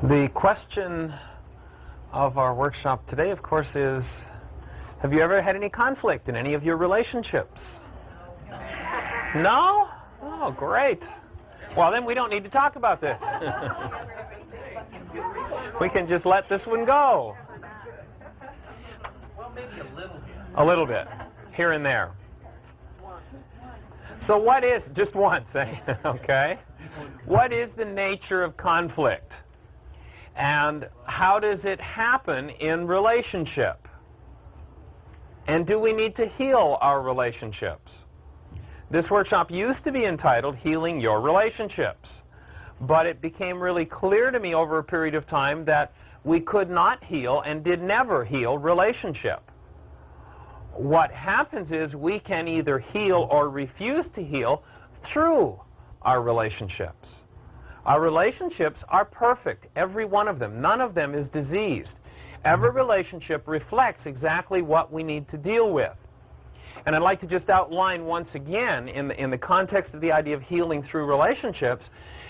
The question of our workshop today, of course, is, have you ever had any conflict in any of your relationships? No? Oh, great. Well, then we don't need to talk about this. We can just let this one go. Well, maybe a little bit. A little bit, here and there. So what is, just once, eh? Okay. What is the nature of conflict? And how does it happen in relationship? And do we need to heal our relationships? This workshop used to be entitled Healing Your Relationships. But it became really clear to me over a period of time that we could not heal and did never heal relationship. What happens is we can either heal or refuse to heal through our relationships. Our relationships are perfect, every one of them. None of them is diseased. Every relationship reflects exactly what we need to deal with. And I'd like to just outline once again, in the context of the idea of healing through relationships,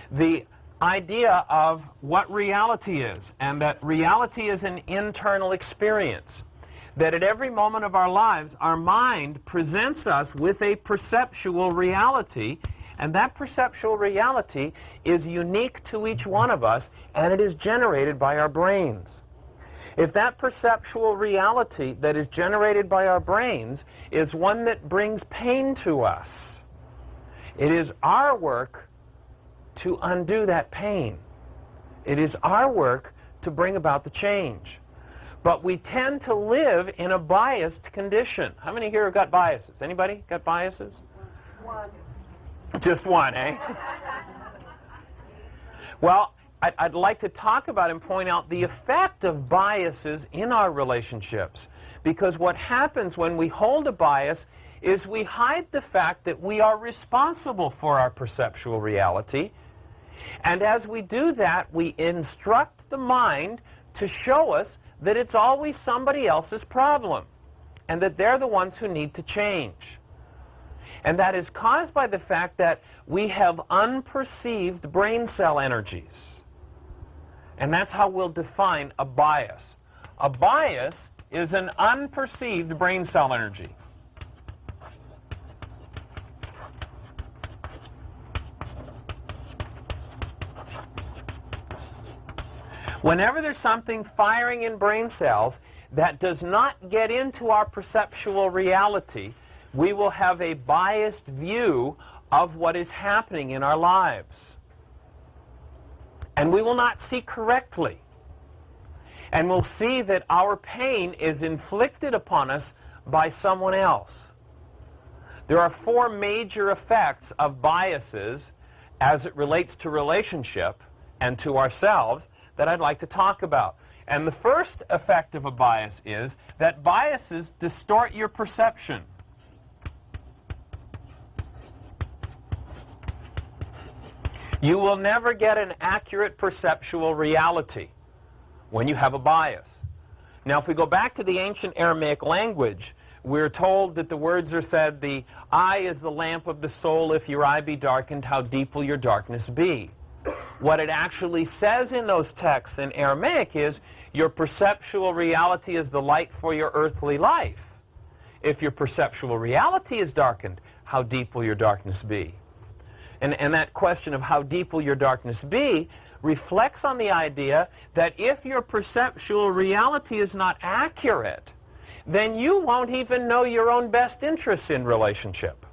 the idea of what reality is, and that reality is an internal experience. That at every moment of our lives, our mind presents us with a perceptual reality, and that perceptual reality is unique to each one of us, and it is generated by our brains. If that perceptual reality that is generated by our brains is one that brings pain to us, it is our work to undo that pain. It is our work to bring about the change. But we tend to live in a biased condition. How many here have got biases? Anybody got biases? One. Just one, eh? Well, I'd like to talk about and point out the effect of biases in our relationships. Because what happens when we hold a bias is we hide the fact that we are responsible for our perceptual reality. And as we do that, we instruct the mind to show us that it's always somebody else's problem, and that they're the ones who need to change. And that is caused by the fact that we have unperceived brain cell energies. And that's how we'll define a bias. A bias is an unperceived brain cell energy. Whenever there's something firing in brain cells that does not get into our perceptual reality, we will have a biased view of what is happening in our lives. And we will not see correctly. And we'll see that our pain is inflicted upon us by someone else. There are four major effects of biases as it relates to relationship and to ourselves that I'd like to talk about. And the first effect of a bias is that biases distort your perception. You will never get an accurate perceptual reality when you have a bias. Now, if we go back to the ancient Aramaic language, we're told that the words are said, the eye is the lamp of the soul. If your eye be darkened, how deep will your darkness be? What it actually says in those texts in Aramaic is, your perceptual reality is the light for your earthly life. If your perceptual reality is darkened, how deep will your darkness be? And that question of how deep will your darkness be reflects on the idea that if your perceptual reality is not accurate, then you won't even know your own best interests in relationship.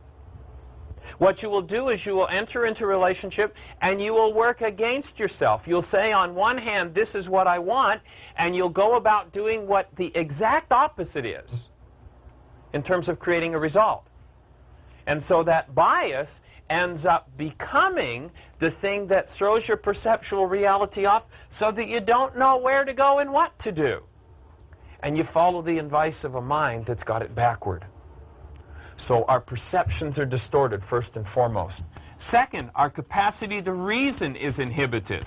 What you will do is you will enter into a relationship and you will work against yourself. You'll say on one hand, this is what I want, and you'll go about doing what the exact opposite is in terms of creating a result. And so that bias ends up becoming the thing that throws your perceptual reality off so that you don't know where to go and what to do. And you follow the advice of a mind that's got it backward. So our perceptions are distorted, first and foremost. Second, our capacity to reason is inhibited.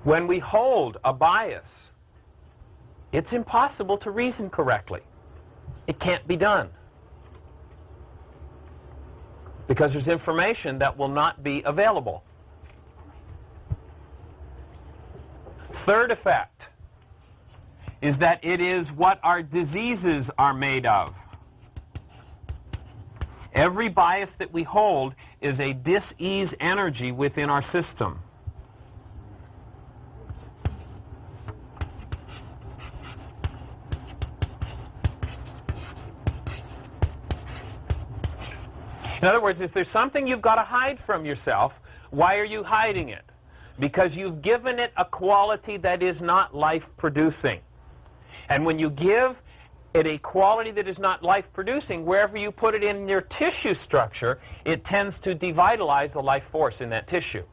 When we hold a bias, it's impossible to reason correctly. It can't be done. because there's information that will not be available. Third effect is that it is what our diseases are made of. Every bias that we hold is a dis-ease energy within our system. In other words, if there's something you've got to hide from yourself, why are you hiding it? Because you've given it a quality that is not life-producing. And when you give it a quality that is not life-producing, wherever you put it in your tissue structure, it tends to devitalize the life force in that tissue.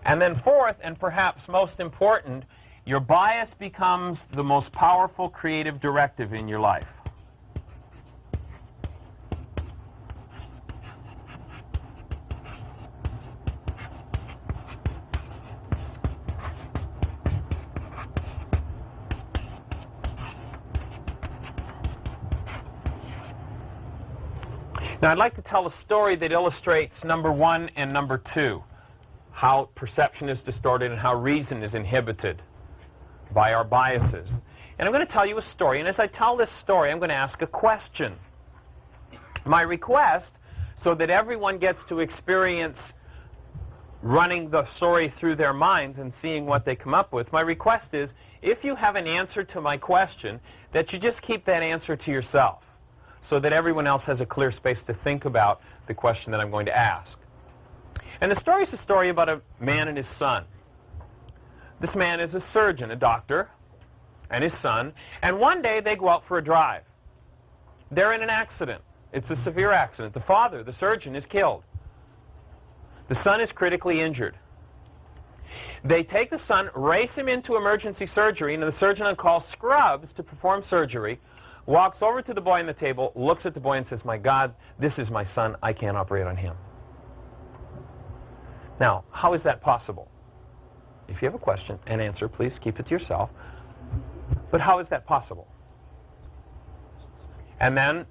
And then fourth, and perhaps most important, your bias becomes the most powerful creative directive in your life. Now, I'd like to tell a story that illustrates number one and number two, how perception is distorted and how reason is inhibited by our biases. And I'm going to tell you a story, and as I tell this story, I'm going to ask a question. My request, so that everyone gets to experience running the story through their minds and seeing what they come up with, my request is, if you have an answer to my question, that you just keep that answer to yourself, so that everyone else has a clear space to think about the question that I'm going to ask. And the story is a story about a man and his son. This man is a surgeon, a doctor, and his son, and one day they go out for a drive. They're in an accident. It's a severe accident. The father, the surgeon, is killed. The son is critically injured. They take the son, race him into emergency surgery, and the surgeon on call scrubs to perform surgery, walks over to the boy on the table, looks at the boy and says, "My God, this is my son. I can't operate on him." Now, how is that possible? If you have a question and answer, please keep it to yourself. But how is that possible? And then,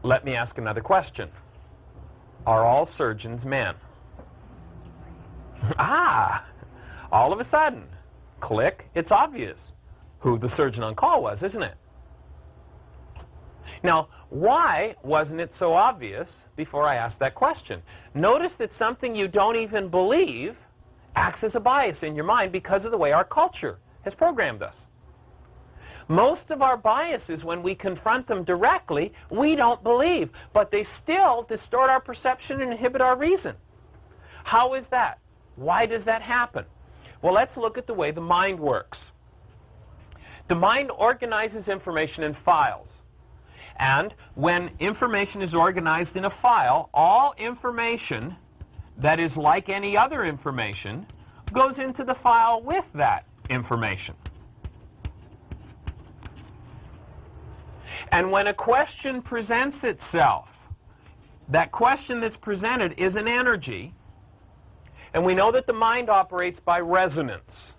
let me ask another question. Are all surgeons men? All of a sudden, click, it's obvious who the surgeon on call was, isn't it? Now, why wasn't it so obvious before I asked that question? Notice that something you don't even believe acts as a bias in your mind because of the way our culture has programmed us. Most of our biases, when we confront them directly, we don't believe, but they still distort our perception and inhibit our reason. How is that? Why does that happen? Well, let's look at the way the mind works. The mind organizes information in files. And when information is organized in a file, all information that is like any other information goes into the file with that information. And when a question presents itself, that question that's presented is an energy, and we know that the mind operates by resonance.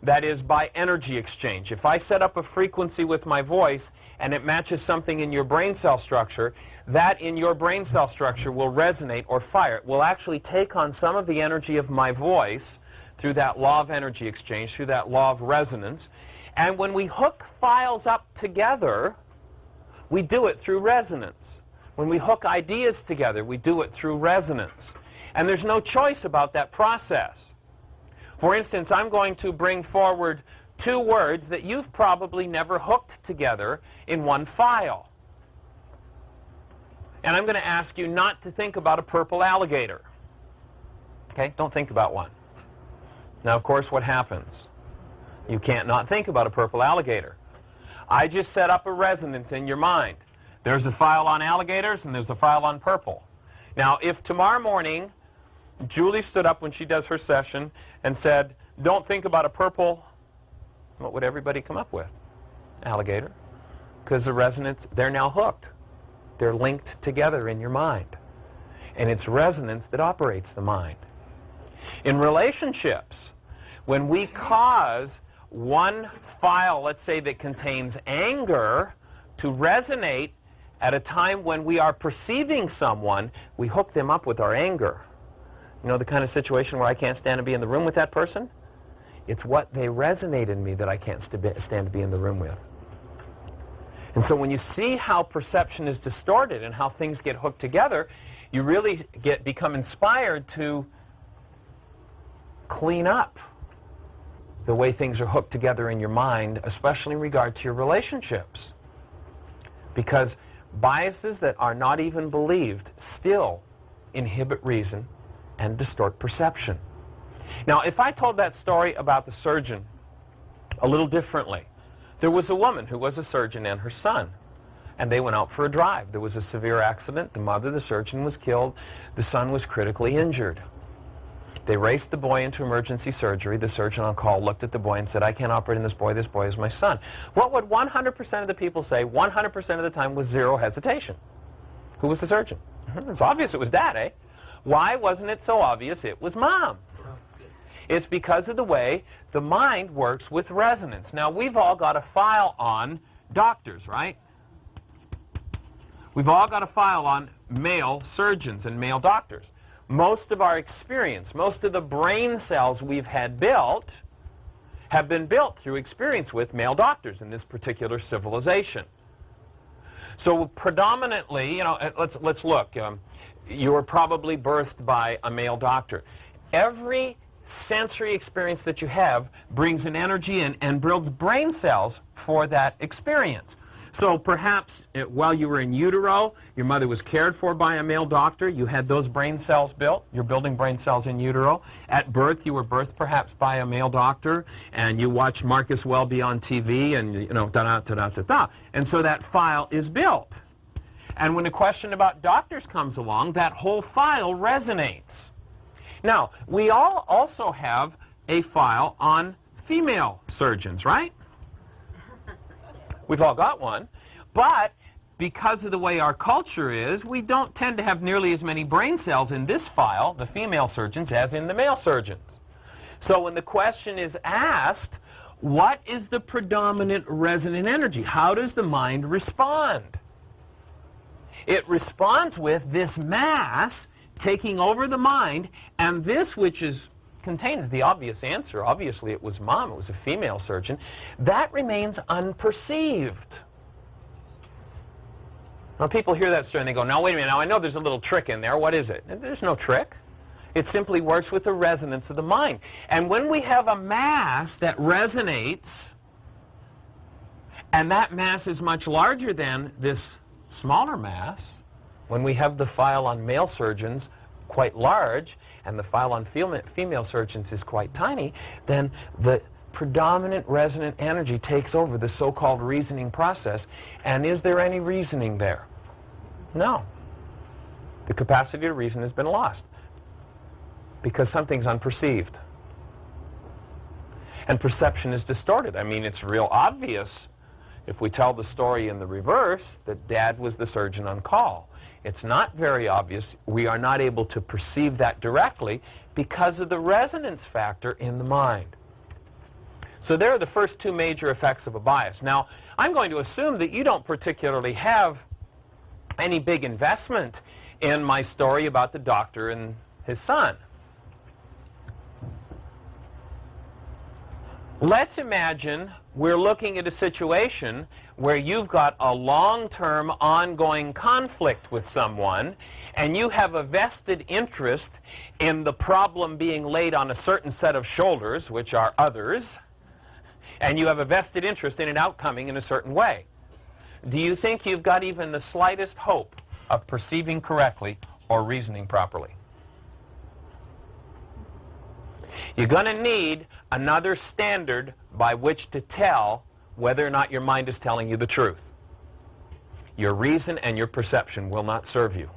That is, by energy exchange. If I set up a frequency with my voice and it matches something in your brain cell structure, that in your brain cell structure will resonate or fire. It will actually take on some of the energy of my voice through that law of energy exchange, through that law of resonance. And when we hook files up together, we do it through resonance. When we hook ideas together, we do it through resonance. And there's no choice about that process. For instance, I'm going to bring forward two words that you've probably never hooked together in one file. And I'm going to ask you not to think about a purple alligator. Okay? Don't think about one. Now, of course, what happens? You can't not think about a purple alligator. I just set up a resonance in your mind. There's a file on alligators and there's a file on purple. Now, if tomorrow morning Julie stood up when she does her session and said, "Don't think about a purple," what would everybody come up with? Alligator. Because the resonance, they're now hooked. They're linked together in your mind. And it's resonance that operates the mind. In relationships, when we cause one file, let's say that contains anger, to resonate at a time when we are perceiving someone, we hook them up with our anger. You know the kind of situation where I can't stand to be in the room with that person? It's what they resonate in me that I can't stand to be in the room with. And so when you see how perception is distorted and how things get hooked together, you really become inspired to clean up the way things are hooked together in your mind, especially in regard to your relationships. Because biases that are not even believed still inhibit reason and distort perception. Now, if I told that story about the surgeon a little differently, there was a woman who was a surgeon and her son, and they went out for a drive. There was a severe accident. The mother, the surgeon, was killed. The son was critically injured. They raced the boy into emergency surgery. The surgeon on call looked at the boy and said, "I can't operate on this boy. This boy is my son." What would 100% of the people say 100% of the time with zero hesitation? Who was the surgeon? It's obvious it was Dad, eh? Why wasn't it so obvious it was Mom? It's because of the way the mind works with resonance. Now, we've all got a file on doctors, right? We've all got a file on male surgeons and male doctors. Most of our experience, most of the brain cells we've had built have been built through experience with male doctors in this particular civilization. So predominantly, you know, let's look. You were probably birthed by a male doctor. Every sensory experience that you have brings an energy in and builds brain cells for that experience. So perhaps while you were in utero, your mother was cared for by a male doctor. You had those brain cells built. You're building brain cells in utero. At birth, you were birthed perhaps by a male doctor, and you watched Marcus Welby on TV, and you know, da-da-da-da-da-da. And so that file is built. And when a question about doctors comes along, that whole file resonates. Now, we all also have a file on female surgeons, right? We've all got one, but because of the way our culture is, we don't tend to have nearly as many brain cells in this file, the female surgeons, as in the male surgeons. So when the question is asked, what is the predominant resonant energy? How does the mind respond? It responds with this mass taking over the mind, and this which contains the obvious answer, obviously it was Mom, it was a female surgeon, that remains unperceived. Now people hear that story and they go, now wait a minute, now I know there's a little trick in there, what is it? There's no trick. It simply works with the resonance of the mind. And when we have a mass that resonates, and that mass is much larger than this smaller mass, when we have the file on male surgeons quite large, and the file on female surgeons is quite tiny, then the predominant resonant energy takes over the so-called reasoning process. And is there any reasoning there? No. The capacity to reason has been lost because something's unperceived. And perception is distorted. I mean, it's real obvious if we tell the story in the reverse that Dad was the surgeon on call. It's not very obvious. We are not able to perceive that directly because of the resonance factor in the mind. So there are the first two major effects of a bias. Now, I'm going to assume that you don't particularly have any big investment in my story about the doctor and his son. Let's imagine we're looking at a situation where you've got a long-term ongoing conflict with someone, and you have a vested interest in the problem being laid on a certain set of shoulders, which are others, and you have a vested interest in it outcoming in a certain way. Do you think you've got even the slightest hope of perceiving correctly or reasoning properly? You're going to need another standard by which to tell whether or not your mind is telling you the truth. Your reason and your perception will not serve you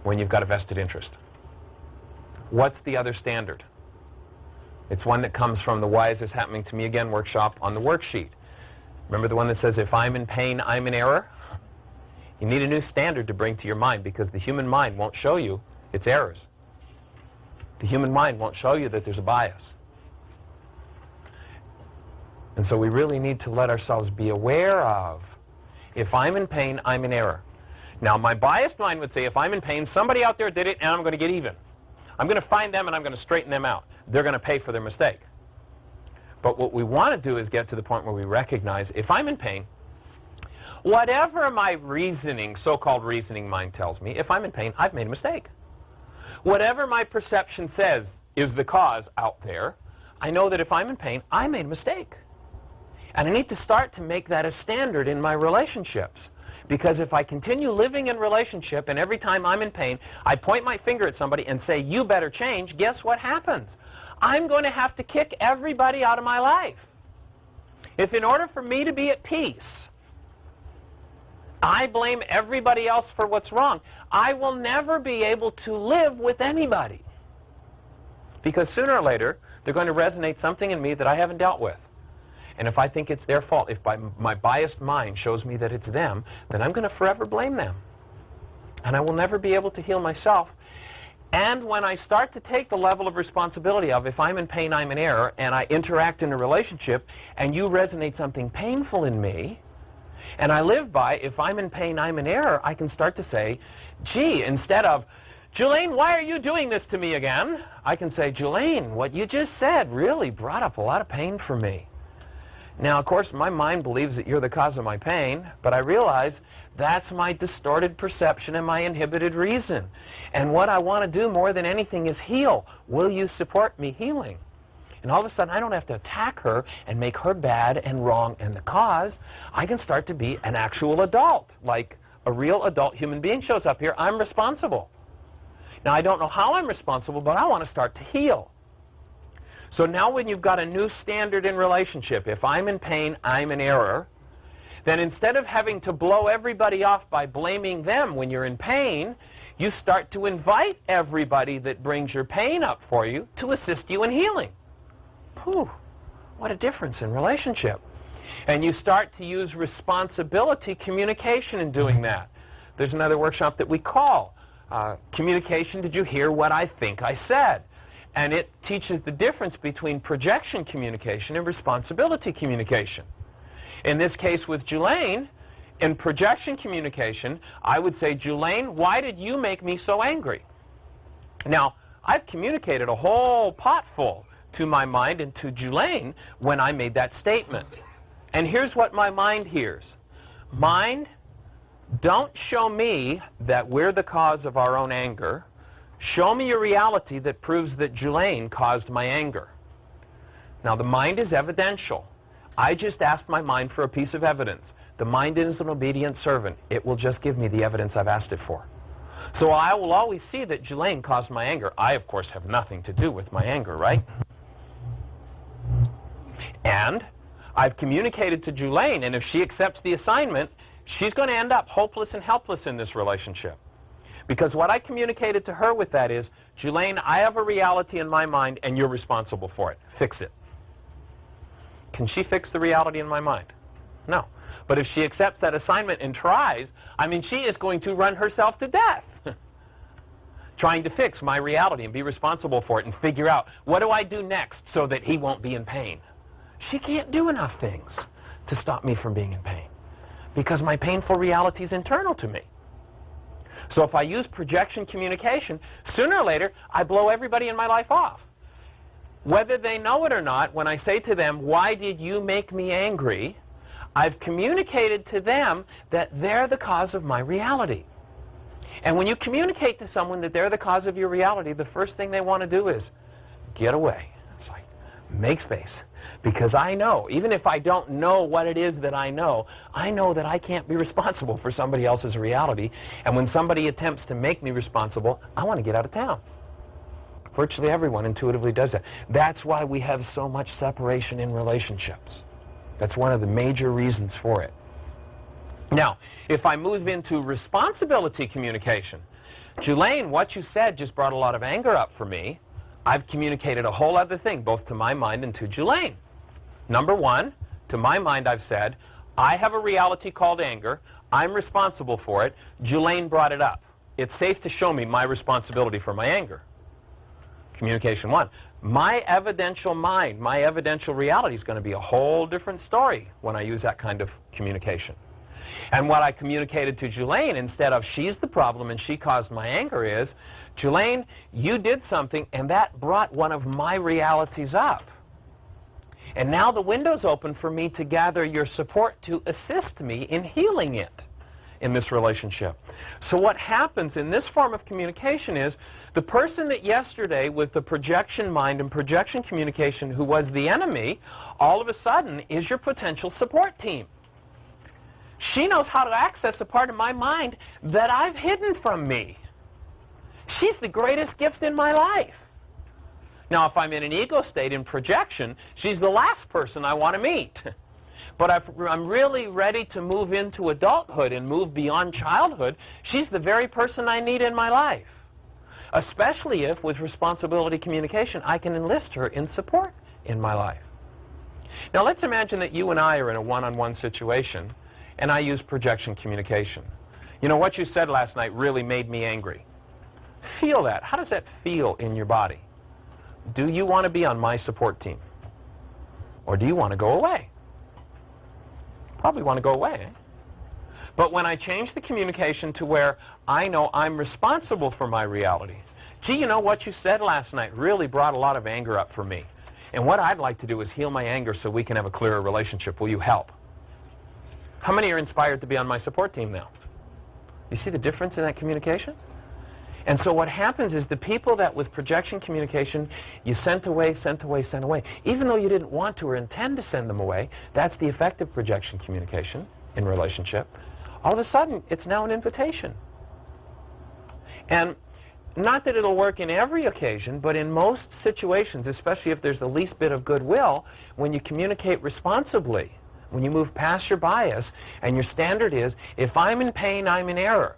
when you've got a vested interest. What's the other standard? It's one that comes from the Why Is This Happening to Me Again workshop on the worksheet. Remember the one that says, if I'm in pain, I'm in error? You need a new standard to bring to your mind because the human mind won't show you its errors. The human mind won't show you that there's a bias. And so we really need to let ourselves be aware of If I'm in pain, I'm in error. Now, my biased mind would say, if I'm in pain, somebody out there did it, and I'm going to get even. I'm going to find them, and I'm going to straighten them out. They're going to pay for their mistake. But what we want to do is get to the point where we recognize, if I'm in pain, whatever my reasoning, so-called reasoning mind tells me, if I'm in pain, I've made a mistake. Whatever my perception says is the cause out there, I know that if I'm in pain, I made a mistake. And I need to start to make that a standard in my relationships. Because if I continue living in relationship and every time I'm in pain, I point my finger at somebody and say, you better change, guess what happens? I'm going to have to kick everybody out of my life. If in order for me to be at peace, I blame everybody else for what's wrong, I will never be able to live with anybody. Because sooner or later, they're going to resonate something in me that I haven't dealt with. And if I think it's their fault, if my biased mind shows me that it's them, then I'm going to forever blame them. And I will never be able to heal myself. And when I start to take the level of responsibility of, if I'm in pain, I'm in error, and I interact in a relationship, and you resonate something painful in me, and I live by, if I'm in pain, I'm in error, I can start to say, gee, instead of, Julaine, why are you doing this to me again? I can say, Julaine, what you just said really brought up a lot of pain for me. Now, of course, my mind believes that you're the cause of my pain, but I realize that's my distorted perception and my inhibited reason. And what I want to do more than anything is heal. Will you support me healing? And all of a sudden, I don't have to attack her and make her bad and wrong and the cause. I can start to be an actual adult, like a real adult human being shows up here. I'm responsible. Now, I don't know how I'm responsible, but I want to start to heal. So now when you've got a new standard in relationship, if I'm in pain, I'm in error, then instead of having to blow everybody off by blaming them when you're in pain, you start to invite everybody that brings your pain up for you to assist you in healing. Whew, what a difference in relationship. And you start to use responsibility communication in doing that. There's another workshop that we call Communication, Did You Hear What I Think I Said? And it teaches the difference between projection communication and responsibility communication. In this case with Julaine, in projection communication, I would say, Julaine, why did you make me so angry? Now, I've communicated a whole pot full to my mind and to Julaine when I made that statement. And here's what my mind hears. Mind, don't show me that we're the cause of our own anger. Show me a reality that proves that Julaine caused my anger. Now, the mind is evidential. I just asked my mind for a piece of evidence. The mind is an obedient servant. It will just give me the evidence I've asked it for. So I will always see that Julaine caused my anger. I, of course, have nothing to do with my anger, right? And I've communicated to Julaine, and if she accepts the assignment, she's going to end up hopeless and helpless in this relationship. Because what I communicated to her with that is, Julaine, I have a reality in my mind, and you're responsible for it. Fix it. Can she fix the reality in my mind? No. But if she accepts that assignment and tries, I mean, she is going to run herself to death trying to fix my reality and be responsible for it and figure out, what do I do next so that he won't be in pain? She can't do enough things to stop me from being in pain because my painful reality is internal to me. So if I use projection communication, sooner or later, I blow everybody in my life off. Whether they know it or not, when I say to them, why did you make me angry? I've communicated to them that they're the cause of my reality. And when you communicate to someone that they're the cause of your reality, the first thing they want to do is get away. It's like, make space. Because I know, even if I don't know what it is that I know that I can't be responsible for somebody else's reality. And when somebody attempts to make me responsible, I want to get out of town. Virtually everyone intuitively does that. That's why we have so much separation in relationships. That's one of the major reasons for it. Now, if I move into responsibility communication, Julaine, what you said just brought a lot of anger up for me. I've communicated a whole other thing, both to my mind and to Julaine. Number one, to my mind I've said, I have a reality called anger. I'm responsible for it. Julaine brought it up. It's safe to show me my responsibility for my anger. Communication one. My evidential mind, my evidential reality is going to be a whole different story when I use that kind of communication. And what I communicated to Julaine, instead of she's the problem and she caused my anger, is, Julaine, you did something and that brought one of my realities up. And now the window's open for me to gather your support to assist me in healing it in this relationship. So what happens in this form of communication is the person that yesterday with the projection mind and projection communication who was the enemy, all of a sudden is your potential support team. She knows how to access a part of my mind that I've hidden from me. She's the greatest gift in my life. Now, if I'm in an ego state in projection, she's the last person I want to meet. But if I'm really ready to move into adulthood and move beyond childhood, she's the very person I need in my life. Especially if, with responsibility communication, I can enlist her in support in my life. Now, let's imagine that you and I are in a one-on-one situation, and I use projection communication. You know, what you said last night really made me angry. Feel that. How does that feel in your body? Do you want to be on my support team? Or do you want to go away? Probably want to go away. But when I change the communication to where I know I'm responsible for my reality, gee, you know, what you said last night really brought a lot of anger up for me. And what I'd like to do is heal my anger so we can have a clearer relationship. Will you help? How many are inspired to be on my support team now? You see the difference in that communication? And so what happens is the people that with projection communication you sent away, even though you didn't want to or intend to send them away, that's the effective projection communication in relationship. All of a sudden, it's now an invitation. And not that it'll work in every occasion, but in most situations, especially if there's the least bit of goodwill, when you communicate responsibly, when you move past your bias, and your standard is, if I'm in pain, I'm in error.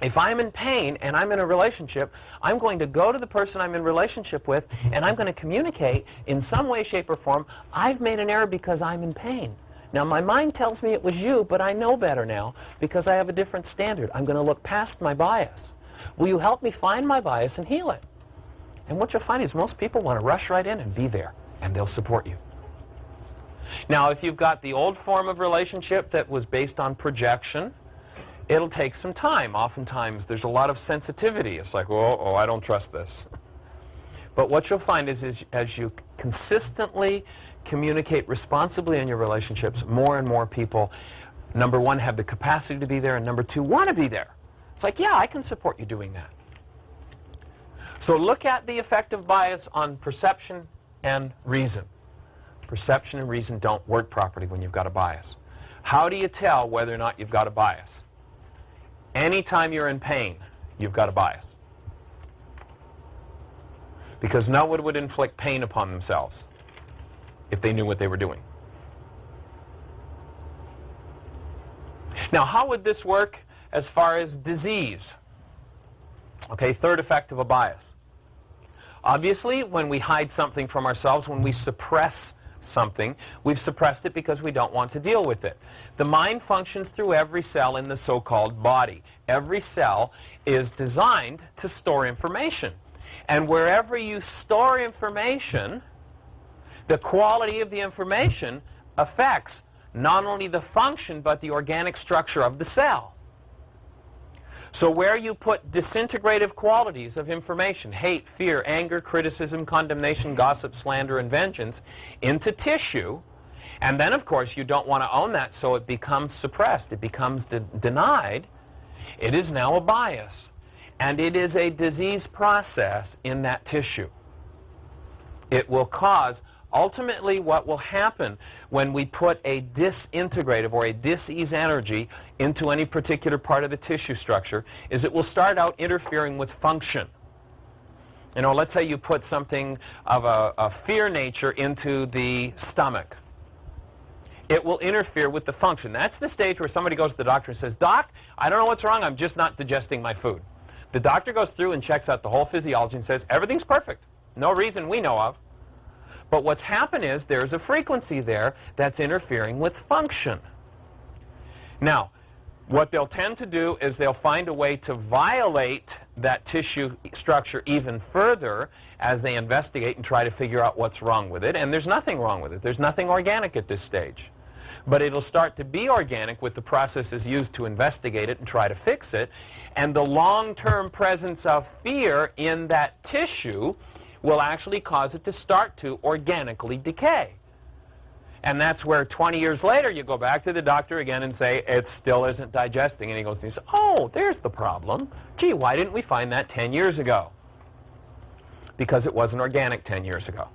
If I'm in pain and I'm in a relationship, I'm going to go to the person I'm in relationship with and I'm going to communicate in some way, shape, or form, I've made an error because I'm in pain. Now, my mind tells me it was you, but I know better now because I have a different standard. I'm going to look past my bias. Will you help me find my bias and heal it? And what you'll find is most people want to rush right in and be there, and they'll support you. Now, if you've got the old form of relationship that was based on projection, it'll take some time. Oftentimes, there's a lot of sensitivity. It's like, oh, I don't trust this. But what you'll find is as you consistently communicate responsibly in your relationships, more and more people, number one, have the capacity to be there, and number two, want to be there. It's like, yeah, I can support you doing that. So look at the effect of bias on perception and reason. Perception and reason don't work properly when you've got a bias. How do you tell whether or not you've got a bias? Anytime you're in pain, you've got a bias. Because no one would inflict pain upon themselves if they knew what they were doing. Now, how would this work as far as disease? Okay, third effect of a bias. Obviously, when we hide something from ourselves, when we suppress something, we've suppressed it because we don't want to deal with it. The mind functions through every cell in the so-called body. Every cell is designed to store information. And wherever you store information, the quality of the information affects not only the function but the organic structure of the cell. So where you put disintegrative qualities of information, hate, fear, anger, criticism, condemnation, gossip, slander, and vengeance, into tissue, and then, of course, you don't want to own that, so it becomes suppressed, it becomes denied, it is now a bias. And it is a disease process in that tissue. It will cause, ultimately, what will happen when we put a disintegrative or a dis-ease energy into any particular part of the tissue structure is it will start out interfering with function. You know, let's say you put something of a fear nature into the stomach. It will interfere with the function. That's the stage where somebody goes to the doctor and says, Doc, I don't know what's wrong, I'm just not digesting my food. The doctor goes through and checks out the whole physiology and says, everything's perfect. No reason we know of. But what's happened is there's a frequency there that's interfering with function. Now, what they'll tend to do is they'll find a way to violate that tissue structure even further as they investigate and try to figure out what's wrong with it. And there's nothing wrong with it. There's nothing organic at this stage. But it'll start to be organic with the processes used to investigate it and try to fix it. And the long-term presence of fear in that tissue will actually cause it to start to organically decay. And that's where 20 years later you go back to the doctor again and say, it still isn't digesting. And he goes, oh, there's the problem. Gee, why didn't we find that 10 years ago? Because it wasn't organic 10 years ago.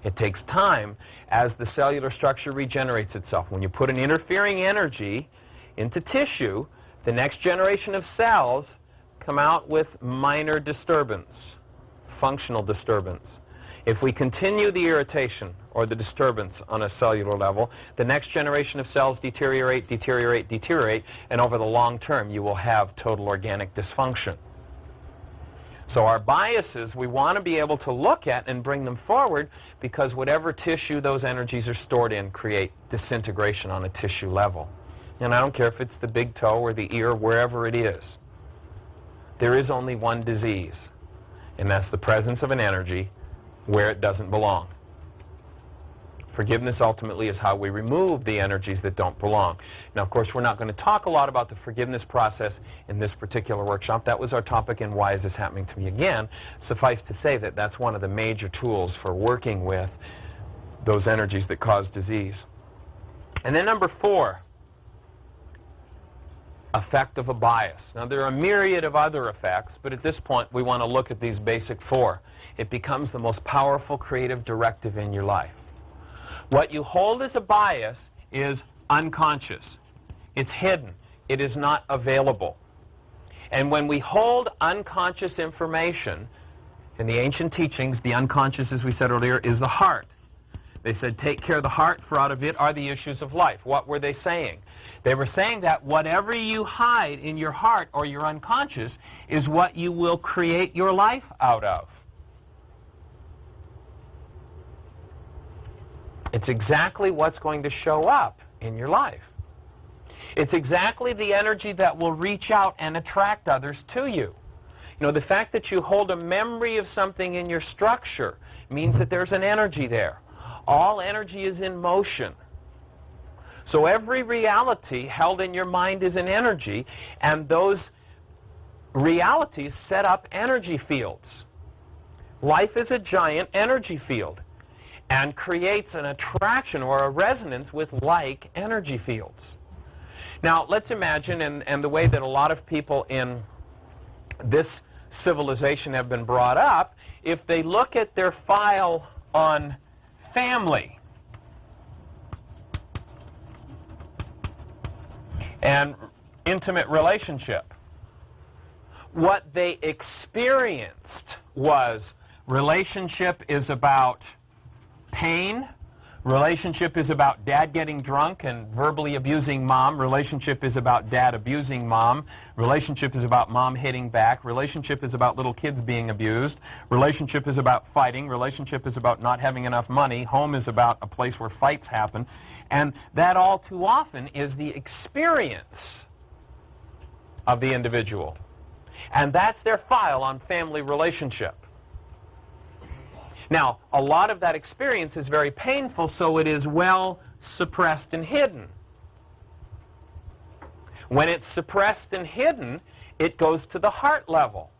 It takes time as the cellular structure regenerates itself. When you put an interfering energy into tissue, the next generation of cells come out with minor disturbance, functional disturbance. If we continue the irritation or the disturbance on a cellular level, the next generation of cells deteriorate, deteriorate, deteriorate, and over the long term you will have total organic dysfunction. So our biases, we want to be able to look at and bring them forward, because whatever tissue those energies are stored in create disintegration on a tissue level. And I don't care if it's the big toe or the ear, wherever it is. There is only one disease, and that's the presence of an energy where it doesn't belong. Forgiveness ultimately is how we remove the energies that don't belong. Now, of course, we're not going to talk a lot about the forgiveness process in this particular workshop. That was our topic in Why Is This Happening to Me Again? Suffice to say that that's one of the major tools for working with those energies that cause disease. And then number 4, effect of a bias. Now, there are a myriad of other effects, but at this point we want to look at these basic 4. It becomes the most powerful creative directive in your life. What you hold as a bias is unconscious. It's hidden. It is not available. And when we hold unconscious information, in the ancient teachings, the unconscious, as we said earlier, is the heart. They said, take care of the heart, for out of it are the issues of life. What were they saying? They were saying that whatever you hide in your heart or your unconscious is what you will create your life out of. It's exactly what's going to show up in your life. It's exactly the energy that will reach out and attract others to you. You know, the fact that you hold a memory of something in your structure means that there's an energy there. All energy is in motion. So every reality held in your mind is an energy, and those realities set up energy fields. Life is a giant energy field and creates an attraction or a resonance with like energy fields. Now, let's imagine, and the way that a lot of people in this civilization have been brought up, if they look at their file on family and intimate relationship, what they experienced was relationship is about pain. Relationship is about dad getting drunk and verbally abusing mom. Relationship is about dad abusing mom. Relationship is about mom hitting back. Relationship is about little kids being abused. Relationship is about fighting. Relationship is about not having enough money. Home is about a place where fights happen. And that all too often is the experience of the individual. And that's their file on family relationship. Now, a lot of that experience is very painful, so it is well suppressed and hidden. When it's suppressed and hidden, it goes to the heart level.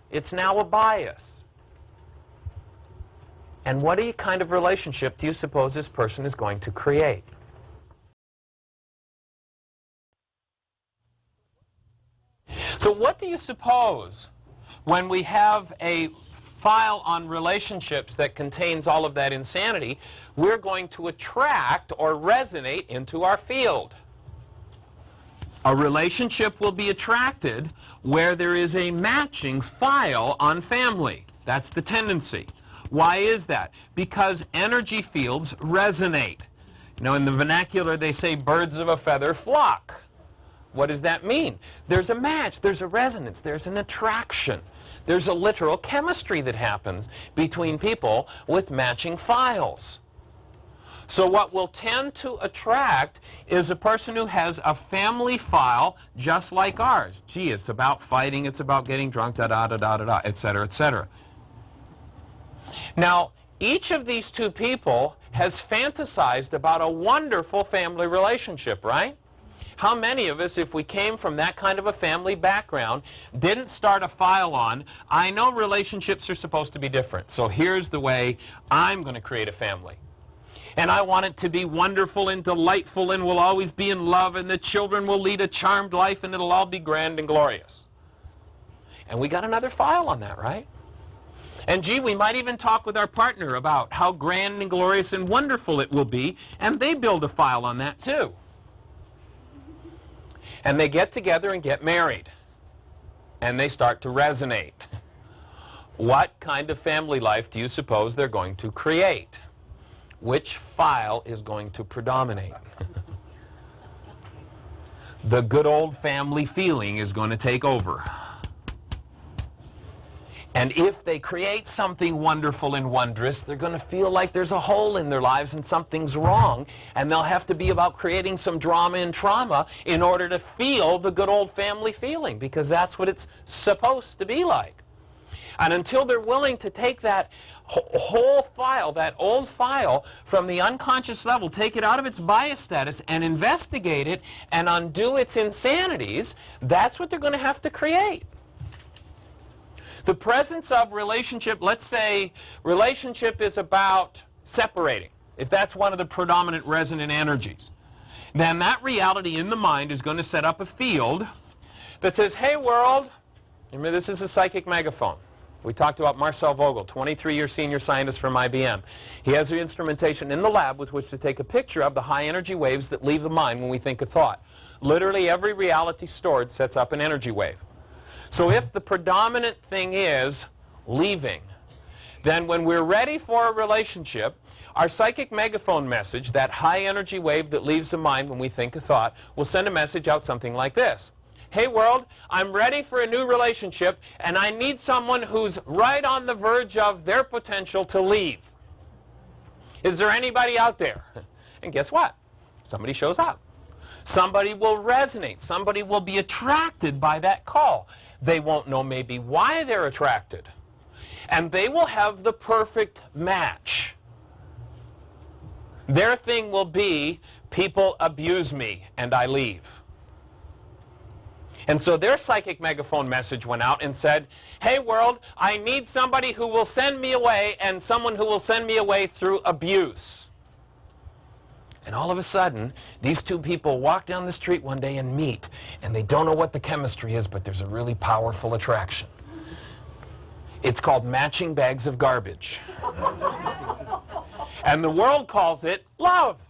It's now a bias. And what kind of relationship do you suppose this person is going to create? So what do you suppose when we have a file on relationships that contains all of that insanity, we're going to attract or resonate into our field? A relationship will be attracted where there is a matching file on family. That's the tendency. Why is that? Because energy fields resonate. You know, in the vernacular they say birds of a feather flock. What does that mean? There's a match, there's a resonance, there's an attraction. There's a literal chemistry that happens between people with matching files. So what will tend to attract is a person who has a family file just like ours. Gee, it's about fighting, it's about getting drunk, da-da-da-da-da-da, etc., etc. Now, each of these two people has fantasized about a wonderful family relationship, right? How many of us, if we came from that kind of a family background, didn't start a file on, I know relationships are supposed to be different, so here's the way I'm going to create a family. And I want it to be wonderful and delightful and we'll always be in love and the children will lead a charmed life and it'll all be grand and glorious. And we got another file on that, right? And gee, we might even talk with our partner about how grand and glorious and wonderful it will be, and they build a file on that too. And they get together and get married. And they start to resonate. What kind of family life do you suppose they're going to create? Which file is going to predominate? The good old family feeling is going to take over. And if they create something wonderful and wondrous, they're going to feel like there's a hole in their lives and something's wrong. And they'll have to be about creating some drama and trauma in order to feel the good old family feeling, because that's what it's supposed to be like. And until they're willing to take that whole file, that old file, from the unconscious level, take it out of its bias status and investigate it and undo its insanities, that's what they're going to have to create. The presence of relationship, let's say relationship is about separating. If that's one of the predominant resonant energies, then that reality in the mind is going to set up a field that says, hey world, remember this is a psychic megaphone. We talked about Marcel Vogel, 23-year senior scientist from IBM. He has the instrumentation in the lab with which to take a picture of the high energy waves that leave the mind when we think a thought. Literally every reality stored sets up an energy wave. So if the predominant thing is leaving, then when we're ready for a relationship, our psychic megaphone message, that high energy wave that leaves the mind when we think a thought, will send a message out something like this. Hey world, I'm ready for a new relationship and I need someone who's right on the verge of their potential to leave. Is there anybody out there? And guess what? Somebody shows up. Somebody will resonate. Somebody will be attracted by that call. They won't know maybe why they're attracted. And they will have the perfect match. Their thing will be, people abuse me and I leave. And so their psychic megaphone message went out and said, hey world, I need somebody who will send me away and someone who will send me away through abuse. And all of a sudden, these two people walk down the street one day and meet, and they don't know what the chemistry is, but there's a really powerful attraction. It's called matching bags of garbage. And the world calls it love.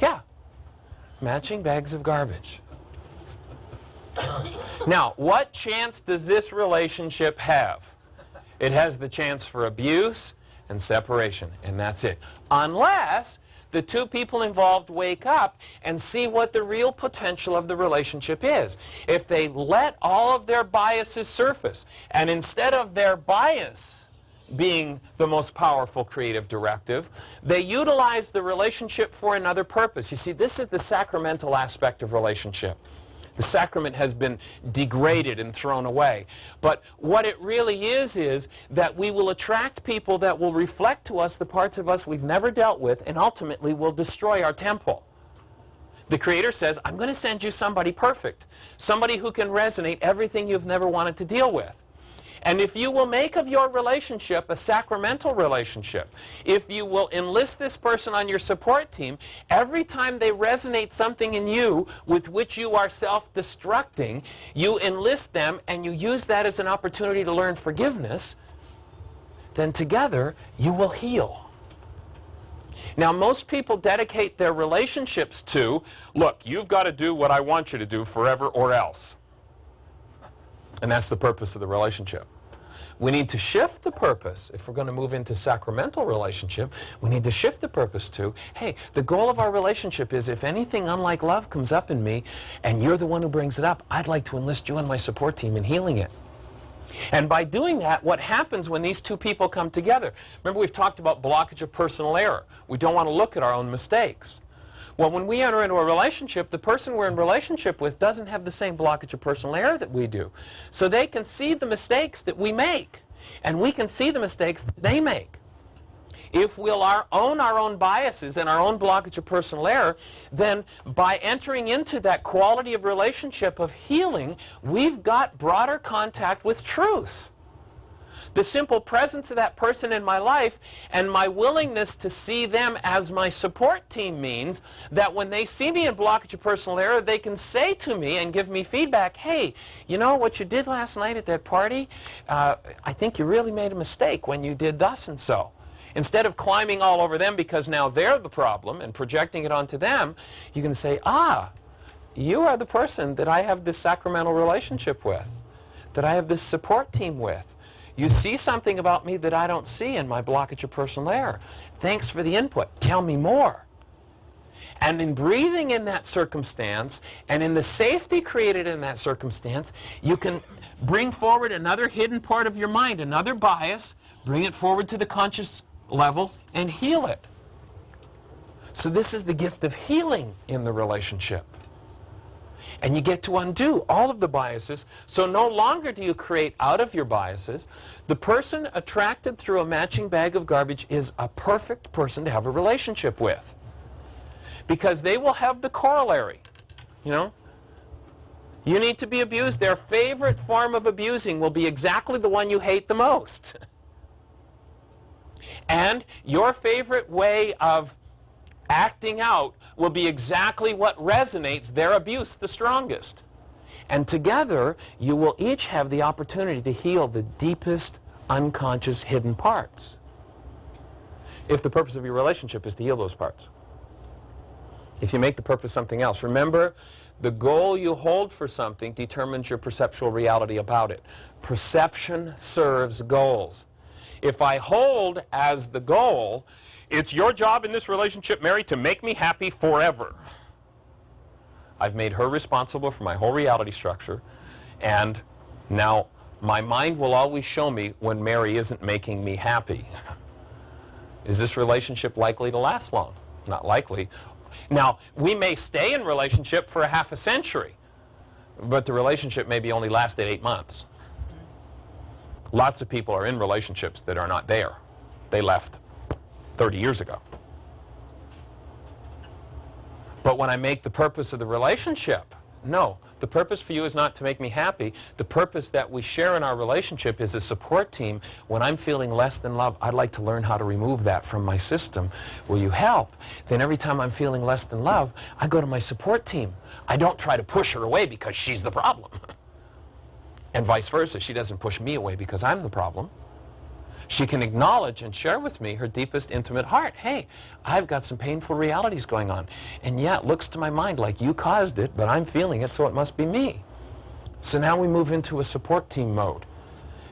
Yeah. Matching bags of garbage. Now, what chance does this relationship have? It has the chance for abuse and separation, and that's it. Unless the two people involved wake up and see what the real potential of the relationship is. If they let all of their biases surface, and instead of their bias being the most powerful creative directive, they utilize the relationship for another purpose. You see, this is the sacramental aspect of relationship. The sacrament has been degraded and thrown away. But what it really is that we will attract people that will reflect to us the parts of us we've never dealt with and ultimately will destroy our temple. The Creator says, I'm going to send you somebody perfect, somebody who can resonate everything you've never wanted to deal with. And if you will make of your relationship a sacramental relationship, if you will enlist this person on your support team, every time they resonate something in you with which you are self-destructing, you enlist them and you use that as an opportunity to learn forgiveness, then together you will heal. Now, most people dedicate their relationships to, look, you've got to do what I want you to do forever or else. And that's the purpose of the relationship. We need to shift the purpose. If we're going to move into sacramental relationship, we need to shift the purpose to, hey, the goal of our relationship is if anything unlike love comes up in me and you're the one who brings it up, I'd like to enlist you on my support team in healing it. And by doing that, what happens when these two people come together? Remember, we've talked about blockage of personal error. We don't want to look at our own mistakes. Well, when we enter into a relationship, the person we're in relationship with doesn't have the same blockage of personal error that we do. So they can see the mistakes that we make. And we can see the mistakes that they make. If we'll own our own biases and our own blockage of personal error, then by entering into that quality of relationship of healing, we've got broader contact with truth. The simple presence of that person in my life and my willingness to see them as my support team means that when they see me in blockage of personal error, they can say to me and give me feedback, hey, you know what you did last night at that party? I think you really made a mistake when you did thus and so. Instead of climbing all over them because now they're the problem and projecting it onto them, you can say, you are the person that I have this sacramental relationship with, that I have this support team with. You see something about me that I don't see in my blockage of personal error. Thanks for the input. Tell me more. And in breathing in that circumstance and in the safety created in that circumstance, you can bring forward another hidden part of your mind, another bias, bring it forward to the conscious level and heal it. So this is the gift of healing in the relationship. And you get to undo all of the biases, so no longer do you create out of your biases. The person attracted through a matching bag of garbage is a perfect person to have a relationship with. Because they will have the corollary. You need to be abused. Their favorite form of abusing will be exactly the one you hate the most. And your favorite way of acting out will be exactly what resonates their abuse the strongest. And together, you will each have the opportunity to heal the deepest, unconscious, hidden parts. If the purpose of your relationship is to heal those parts. If you make the purpose something else, remember, the goal you hold for something determines your perceptual reality about it. Perception serves goals. If I hold as the goal, it's your job in this relationship, Mary, to make me happy forever. I've made her responsible for my whole reality structure, and now my mind will always show me when Mary isn't making me happy. Is this relationship likely to last long? Not likely. Now, we may stay in relationship for a half a century, but the relationship maybe only lasted 8 months. Lots of people are in relationships that are not there. They left 30 years ago. But when I make the purpose of the relationship, no, the purpose for you is not to make me happy. The purpose that we share in our relationship is a support team. When I'm feeling less than love, I'd like to learn how to remove that from my system. Will you help? Then every time I'm feeling less than love, I go to my support team. I don't try to push her away because she's the problem. And vice versa, she doesn't push me away because I'm the problem. She can acknowledge and share with me her deepest intimate heart. Hey, I've got some painful realities going on. And yeah, it looks to my mind like you caused it, but I'm feeling it, so it must be me. So now we move into a support team mode.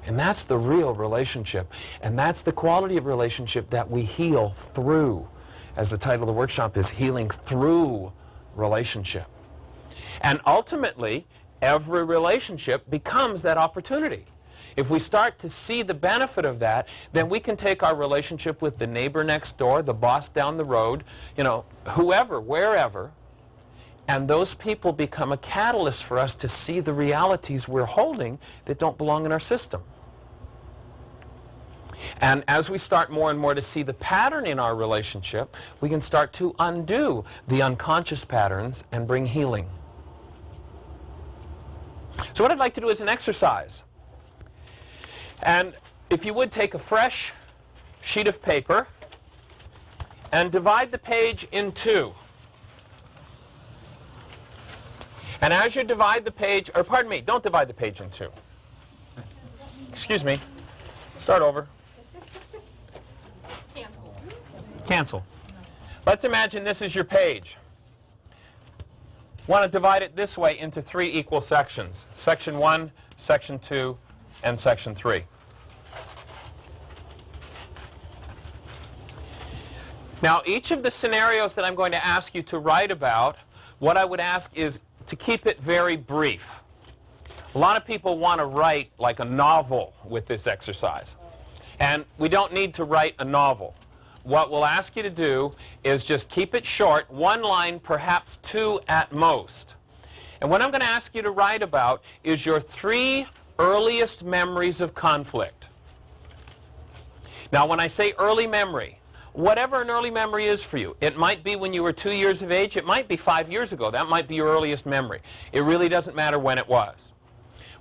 And that's the real relationship. And that's the quality of relationship that we heal through. As the title of the workshop is, Healing Through Relationship. And ultimately, every relationship becomes that opportunity. If we start to see the benefit of that, then we can take our relationship with the neighbor next door, the boss down the road, whoever, wherever, and those people become a catalyst for us to see the realities we're holding that don't belong in our system. And as we start more and more to see the pattern in our relationship, we can start to undo the unconscious patterns and bring healing. So what I'd like to do is an exercise. And if you would take a fresh sheet of paper and divide the page in two. And as you divide the page, or pardon me, don't divide the page in two. Excuse me. Start over. Cancel. Let's imagine this is your page. Want to divide it this way into 3 equal sections. Section 1, Section 2, and Section 3. Now, each of the scenarios that I'm going to ask you to write about, what I would ask is to keep it very brief. A lot of people want to write like a novel with this exercise. And we don't need to write a novel. What we'll ask you to do is just keep it short, 1 line, perhaps 2 at most. And what I'm going to ask you to write about is your 3 earliest memories of conflict. Now, when I say early memory, whatever an early memory is for you, it might be when you were 2 years of age, it might be 5 years ago. That might be your earliest memory. It really doesn't matter when it was.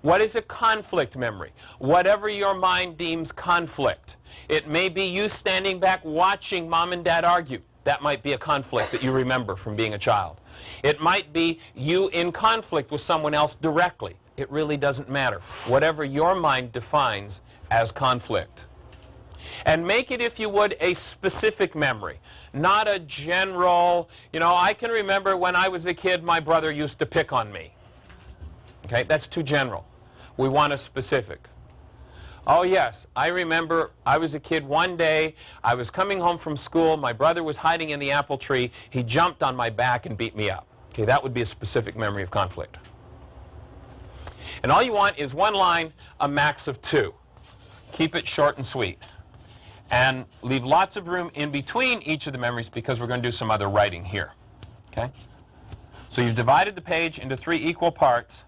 What is a conflict memory? Whatever your mind deems conflict. It may be you standing back watching mom and dad argue. That might be a conflict that you remember from being a child. It might be you in conflict with someone else directly. It really doesn't matter. Whatever your mind defines as conflict. And make it, if you would, a specific memory, not a general, I can remember when I was a kid, my brother used to pick on me. Okay, that's too general. We want a specific. Oh yes, I remember I was a kid one day, I was coming home from school, my brother was hiding in the apple tree, he jumped on my back and beat me up. Okay, that would be a specific memory of conflict. And all you want is one line, a max of 2. Keep it short and sweet. And leave lots of room in between each of the memories because we're going to do some other writing here. Okay? So you've divided the page into 3 equal parts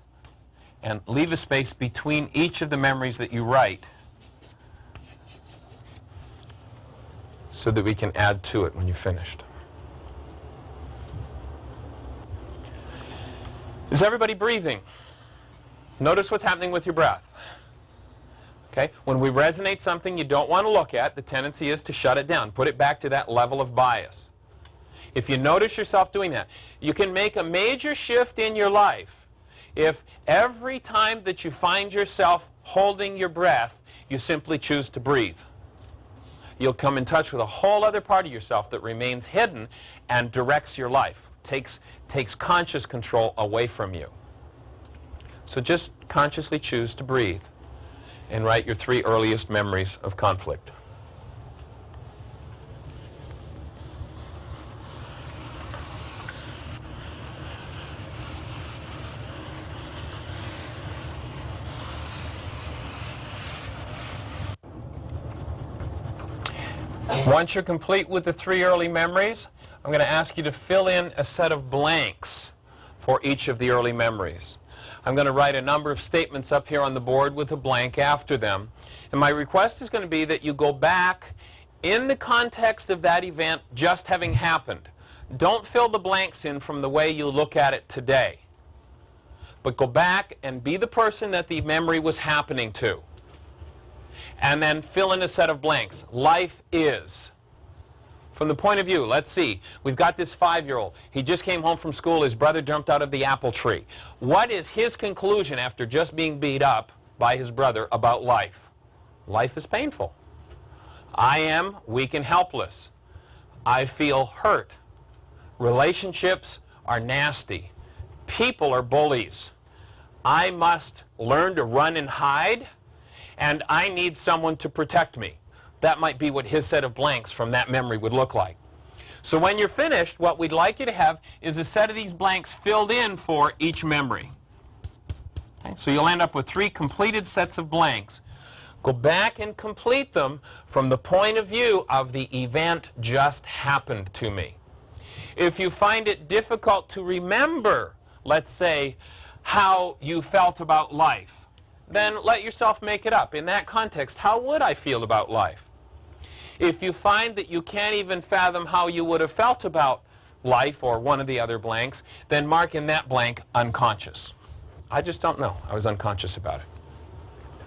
and leave a space between each of the memories that you write so that we can add to it when you've finished. Is everybody breathing? Notice what's happening with your breath. Okay? When we resonate something you don't want to look at, the tendency is to shut it down. Put it back to that level of bias. If you notice yourself doing that, you can make a major shift in your life if every time that you find yourself holding your breath, you simply choose to breathe. You'll come in touch with a whole other part of yourself that remains hidden and directs your life, takes conscious control away from you. So just consciously choose to breathe and write your 3 earliest memories of conflict. Once you're complete with the 3 early memories, I'm going to ask you to fill in a set of blanks for each of the early memories. I'm going to write a number of statements up here on the board with a blank after them. And my request is going to be that you go back in the context of that event just having happened. Don't fill the blanks in from the way you look at it today. But go back and be the person that the memory was happening to. And then fill in a set of blanks. Life is. From the point of view, let's see, we've got this 5-year-old. He just came home from school, his brother jumped out of the apple tree. What is his conclusion after just being beat up by his brother about life? Life is painful. I am weak and helpless. I feel hurt. Relationships are nasty. People are bullies. I must learn to run and hide, and I need someone to protect me. That might be what his set of blanks from that memory would look like. So when you're finished, what we'd like you to have is a set of these blanks filled in for each memory. Okay? So you'll end up with 3 completed sets of blanks. Go back and complete them from the point of view of the event just happened to me. If you find it difficult to remember, let's say, how you felt about life, then let yourself make it up. In that context, how would I feel about life? If you find that you can't even fathom how you would have felt about life or one of the other blanks, then mark in that blank unconscious. I just don't know. I was unconscious about it.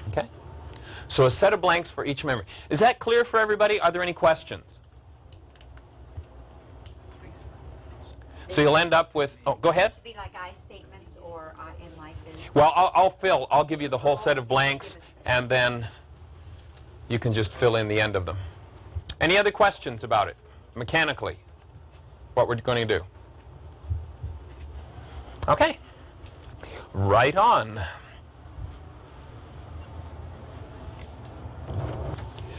Okay? So a set of blanks for each memory. Is that clear for everybody? Are there any questions? So you'll end up with, oh, go ahead. Should be like I statements or in life is. Well, I'll give you the whole set of blanks, and then you can just fill in the end of them. Any other questions about it, mechanically, what we're going to do? Okay. Right on.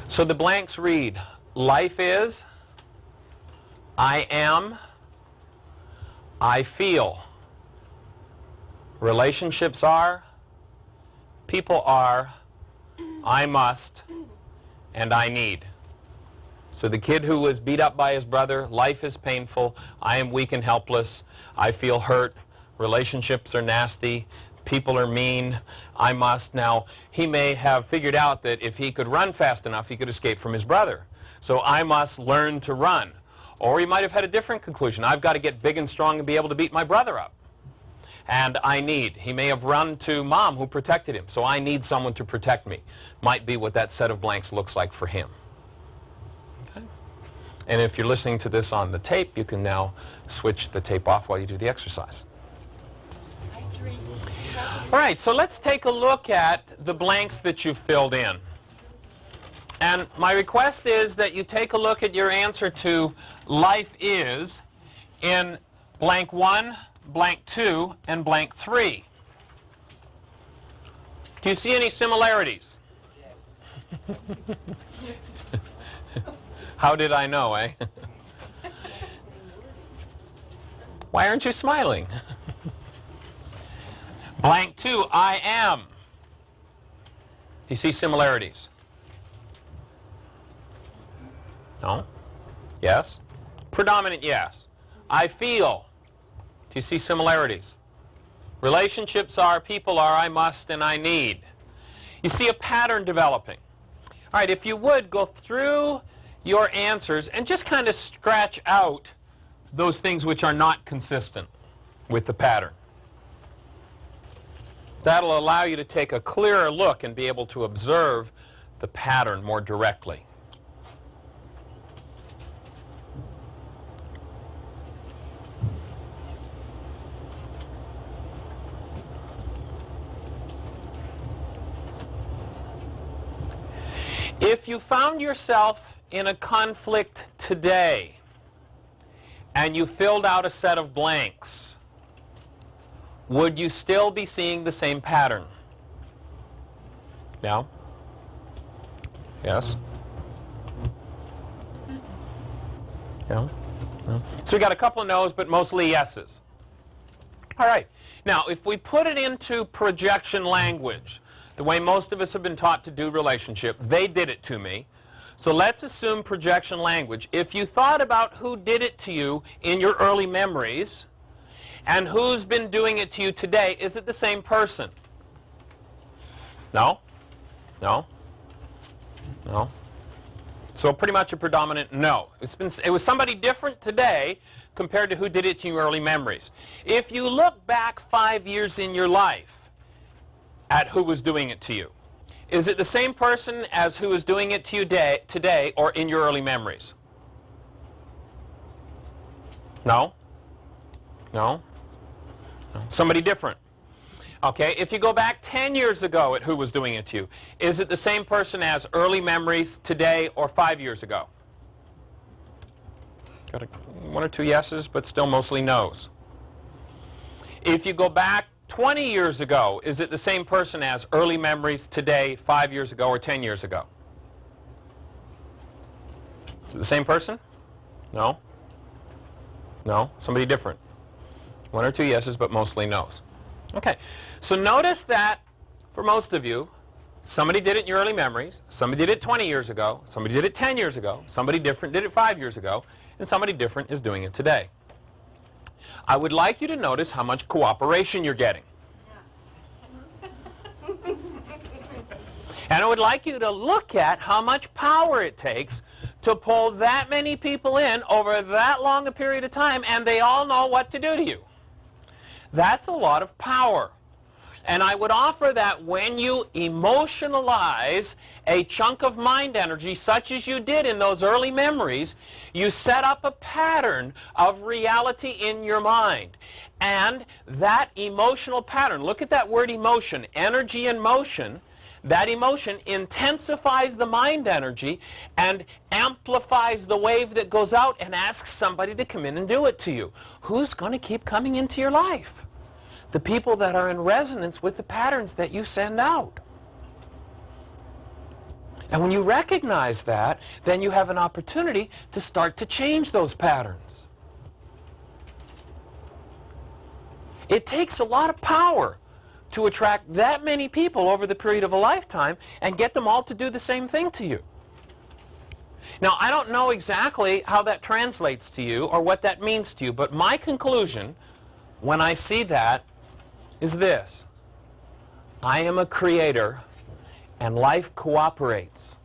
So the blanks read, life is, I am, I feel. Relationships are, people are, I must, and I need. So the kid who was beat up by his brother, life is painful, I am weak and helpless, I feel hurt, relationships are nasty, people are mean, I must. Now, he may have figured out that if he could run fast enough, he could escape from his brother. So I must learn to run. Or he might have had a different conclusion. I've got to get big and strong and be able to beat my brother up. And he may have run to mom who protected him. So I need someone to protect me. Might be what that set of blanks looks like for him. Okay. And if you're listening to this on the tape, you can now switch the tape off while you do the exercise. All right, so let's take a look at the blanks that you've filled in. And my request is that you take a look at your answer to life is in blank 1, blank 2, and blank 3. Do you see any similarities? Yes. How did I know, eh? Why aren't you smiling? Blank 2, I am. Do you see similarities? No? Yes? Predominant yes. I feel. Do you see similarities? Relationships are, people are, I must, and I need. You see a pattern developing. All right, if you would, go through your answers and just kind of scratch out those things which are not consistent with the pattern. That'll allow you to take a clearer look and be able to observe the pattern more directly. If you found yourself in a conflict today and you filled out a set of blanks, would you still be seeing the same pattern? No? Yes? No? No? So we got a couple of no's, but mostly yeses. All right. Now, if we put it into projection language, the way most of us have been taught to do relationship, they did it to me. So let's assume projection language. If you thought about who did it to you in your early memories, and who's been doing it to you today, is it the same person? No? No? No? So pretty much a predominant no. It was somebody different today compared to who did it to your early memories. If you look back 5 years in your life at who was doing it to you, is it the same person as who is doing it to you today or in your early memories? No? No? Somebody different. Okay, if you go back 10 years ago at who was doing it to you, is it the same person as early memories today or 5 years ago? Got one or two yeses, but still mostly no's. If you go back 20 years ago, is it the same person as early memories today, 5 years ago, or 10 years ago? Is it the same person? No? No? Somebody different? One or two yeses, but mostly no's. Okay, so notice that for most of you, somebody did it in your early memories, somebody did it 20 years ago, somebody did it 10 years ago, somebody different did it 5 years ago, and somebody different is doing it today. I would like you to notice how much cooperation you're getting. And I would like you to look at how much power it takes to pull that many people in over that long a period of time, and they all know what to do to you. That's a lot of power. And I would offer that when you emotionalize a chunk of mind energy, such as you did in those early memories, you set up a pattern of reality in your mind. And that emotional pattern, look at that word emotion, energy and motion, that emotion intensifies the mind energy and amplifies the wave that goes out and asks somebody to come in and do it to you. Who's going to keep coming into your life? The people that are in resonance with the patterns that you send out. And when you recognize that, then you have an opportunity to start to change those patterns. It takes a lot of power to attract that many people over the period of a lifetime and get them all to do the same thing to you. Now, I don't know exactly how that translates to you or what that means to you, but my conclusion when I see that is this. I am a creator, and life cooperates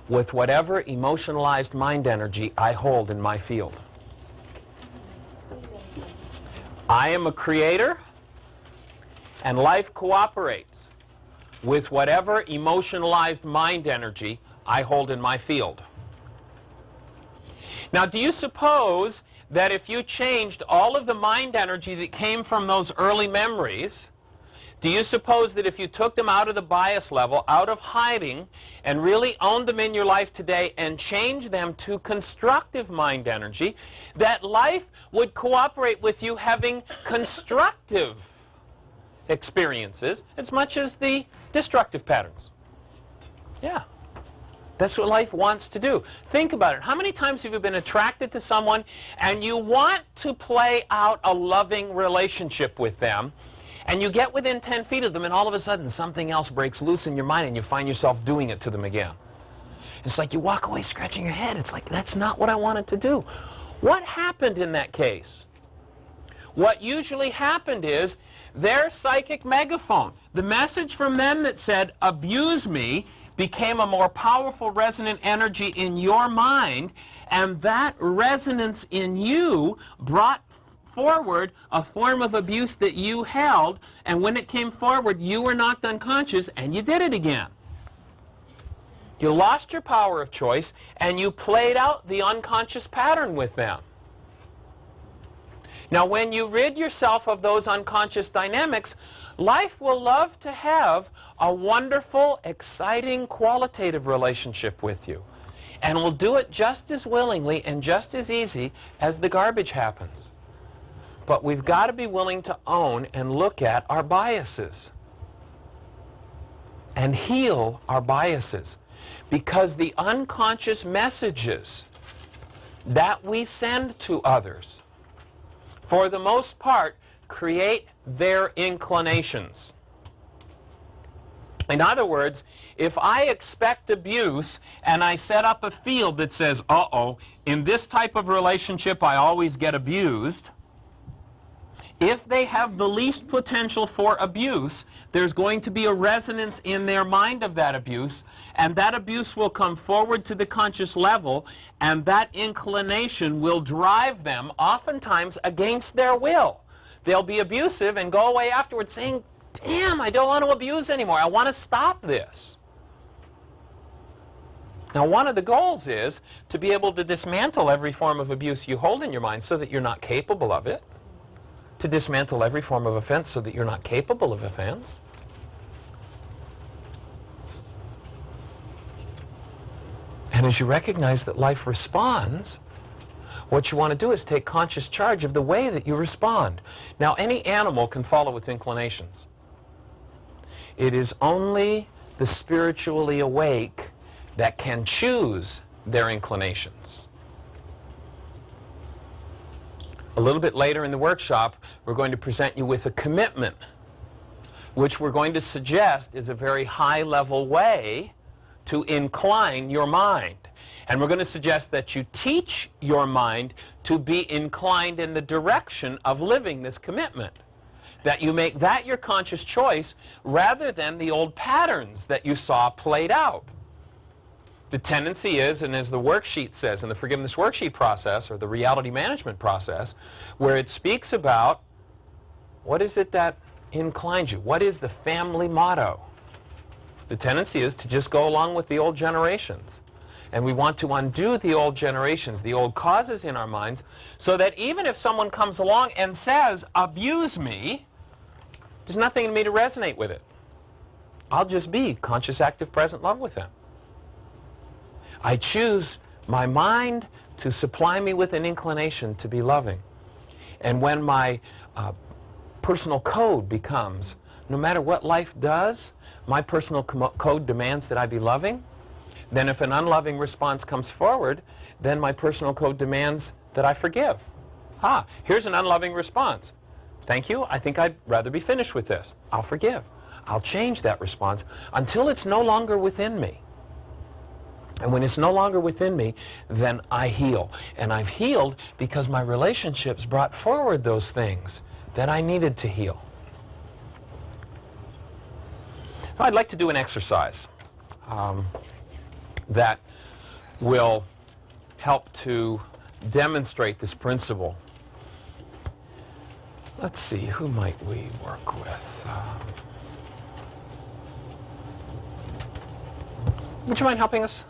with whatever emotionalized mind energy I hold in my field. I am a creator, and life cooperates with whatever emotionalized mind energy I hold in my field. Now, do you suppose that if you changed all of the mind energy that came from those early memories, do you suppose that if you took them out of the bias level, out of hiding, and really owned them in your life today and changed them to constructive mind energy, that life would cooperate with you having constructive experiences as much as the destructive patterns? Yeah. That's what life wants to do. Think about it. How many times have you been attracted to someone and you want to play out a loving relationship with them, and you get within 10 feet of them, and all of a sudden something else breaks loose in your mind and you find yourself doing it to them again? It's like you walk away scratching your head. It's like, that's not what I wanted to do. What happened in that case? What usually happened is their psychic megaphone, the message from them that said, abuse me, became a more powerful resonant energy in your mind, and that resonance in you brought forward a form of abuse that you held, and when it came forward, you were knocked unconscious, and you did it again. You lost your power of choice, and you played out the unconscious pattern with them. Now, when you rid yourself of those unconscious dynamics, life will love to have a wonderful, exciting, qualitative relationship with you. And will do it just as willingly and just as easy as the garbage happens. But we've got to be willing to own and look at our biases and heal our biases. Because the unconscious messages that we send to others, for the most part, create their inclinations. In other words, if I expect abuse and I set up a field that says, uh-oh, in this type of relationship I always get abused, if they have the least potential for abuse, there's going to be a resonance in their mind of that abuse, and that abuse will come forward to the conscious level, and that inclination will drive them, oftentimes against their will. They'll be abusive and go away afterwards saying, damn, I don't want to abuse anymore. I want to stop this. Now, one of the goals is to be able to dismantle every form of abuse you hold in your mind so that you're not capable of it. To dismantle every form of offense so that you're not capable of offense. And as you recognize that life responds, what you want to do is take conscious charge of the way that you respond. Now, any animal can follow its inclinations. It is only the spiritually awake that can choose their inclinations. A little bit later in the workshop, we're going to present you with a commitment, which we're going to suggest is a very high-level way to incline your mind. And we're going to suggest that you teach your mind to be inclined in the direction of living this commitment. That you make that your conscious choice rather than the old patterns that you saw played out. The tendency is, and as the worksheet says in the forgiveness worksheet process, or the reality management process, where it speaks about what is it that inclines you? What is the family motto? The tendency is to just go along with the old generations. And we want to undo the old generations, the old causes in our minds, so that even if someone comes along and says, abuse me, there's nothing in me to resonate with it. I'll just be conscious, active, present love with them. I choose my mind to supply me with an inclination to be loving. And when my personal code becomes, no matter what life does, my personal code demands that I be loving, then if an unloving response comes forward, then my personal code demands that I forgive. Here's an unloving response. Thank you, I think I'd rather be finished with this. I'll forgive. I'll change that response until it's no longer within me. And when it's no longer within me, then I heal. And I've healed because my relationships brought forward those things that I needed to heal. I'd like to do an exercise that will help to demonstrate this principle. Let's see, who might we work with? Would you mind helping us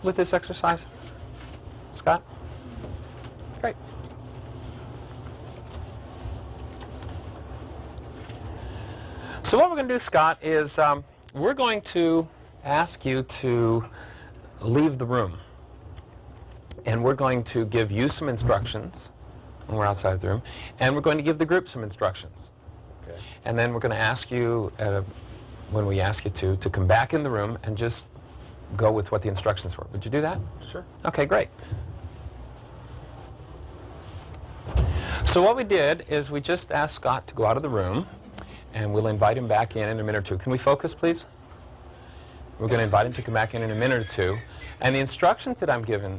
with this exercise? Scott? Great. So what we're going to do, Scott, is we're going to ask you to leave the room. And we're going to give you some instructions when we're outside the room. And we're going to give the group some instructions. Okay. And then we're going to ask you, when we ask you to come back in the room and just go with what the instructions were. Would you do that? Sure. Okay, great. So what we did is we just asked Scott to go out of the room, and we'll invite him back in a minute or two. Can we focus, please? We're going to invite him to come back in a minute or two. And the instructions that I've given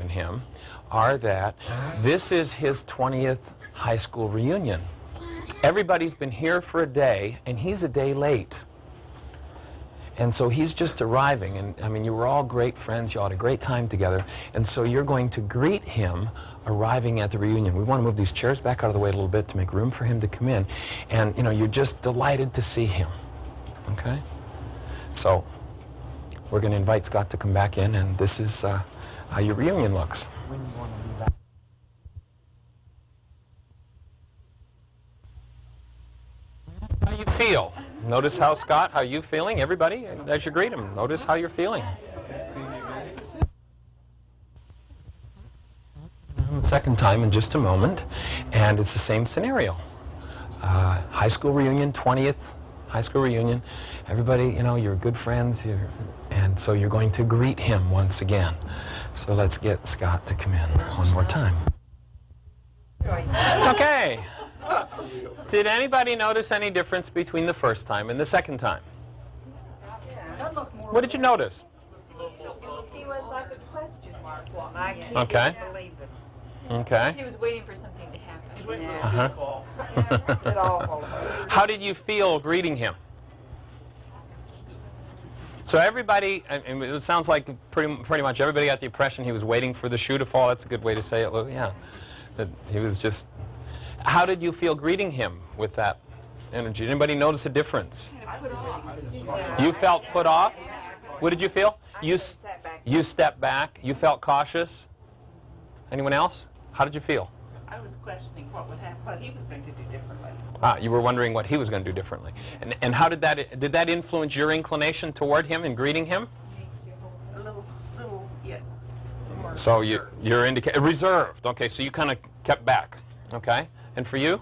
him are that this is his 20th high school reunion. Everybody's been here for a day, and he's a day late. And so he's just arriving, and I mean, you were all great friends, you all had a great time together, and so you're going to greet him arriving at the reunion. We want to move these chairs back out of the way a little bit to make room for him to come in, and you know, you're just delighted to see him, okay? So we're going to invite Scott to come back in, and this is how your reunion looks. When you want to be back. How do you feel? Notice how, Scott, how you feeling? Everybody, as you greet him, notice how you're feeling. The second time in just a moment, and it's the same scenario. High school reunion, 20th high school reunion. Everybody, you know, you're good friends, and so you're going to greet him once again. So let's get Scott to come in one more time. Okay. Did anybody notice any difference between the first time and the second time? What did you notice? He was like a question mark. Well, I can't Okay. believe it. Okay. He was waiting for something to happen. He's waiting for the fall. It all How did you feel greeting him? So everybody, and it sounds like pretty much everybody got the impression he was waiting for the shoe to fall. That's a good way to say it. Well, yeah, that he was just. How did you feel greeting him with that energy? Did anybody notice a difference? You felt put off? What did you feel? You stepped back. You felt cautious? Anyone else? How did you feel? I was questioning what would happen, what he was going to do differently. You were wondering what he was going to do differently. And how did that influence your inclination toward him in greeting him? A little, yes. So you're indicating reserved. Okay, so you kind of kept back. Okay, and for you?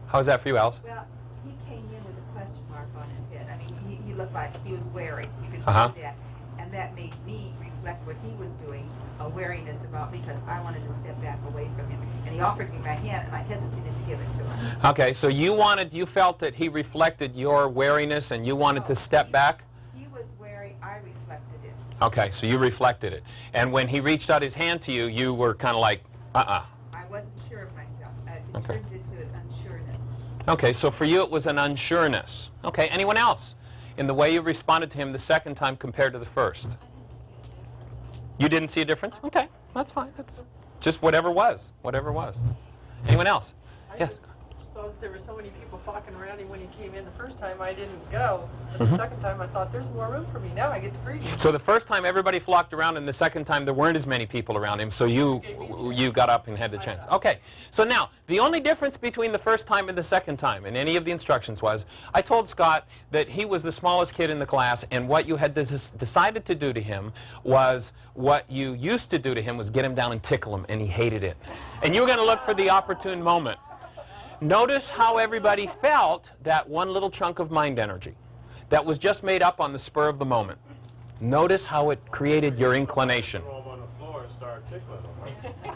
How was that for you, Alice? Well, he came in with a question mark on his head. I mean, he looked like he was wary. You could see that. And that made me reflect what he was doing, a wariness about me, because I wanted to step back away from him. And he offered me my hand, and I hesitated to give it to him. Okay, so you felt that he reflected your wariness, and you wanted to step back? He was wary. I reflected it. Okay, so you reflected it. And when he reached out his hand to you, you were kind of like, I wasn't sure of myself. It turned into an unsureness. Okay, so for you it was an unsureness. Okay, anyone else? In the way you responded to him the second time compared to the first? You didn't see a difference? Okay, that's fine. That's just whatever was. Anyone else? Yes? So there were so many people flocking around him when he came in the first time. I didn't go. But the second time I thought, there's more room for me. Now I get to greet him. So the first time everybody flocked around, and the second time there weren't as many people around him, so you got up and had the chance. Okay, so now, the only difference between the first time and the second time in any of the instructions was, I told Scott that he was the smallest kid in the class, and what you had decided to do to him was, what you used to do to him was get him down and tickle him, and he hated it. And you were going to look for the opportune moment. Notice how everybody felt that one little chunk of mind energy that was just made up on the spur of the moment. Notice how it created your inclination. Throw him on the floor and start tickling him.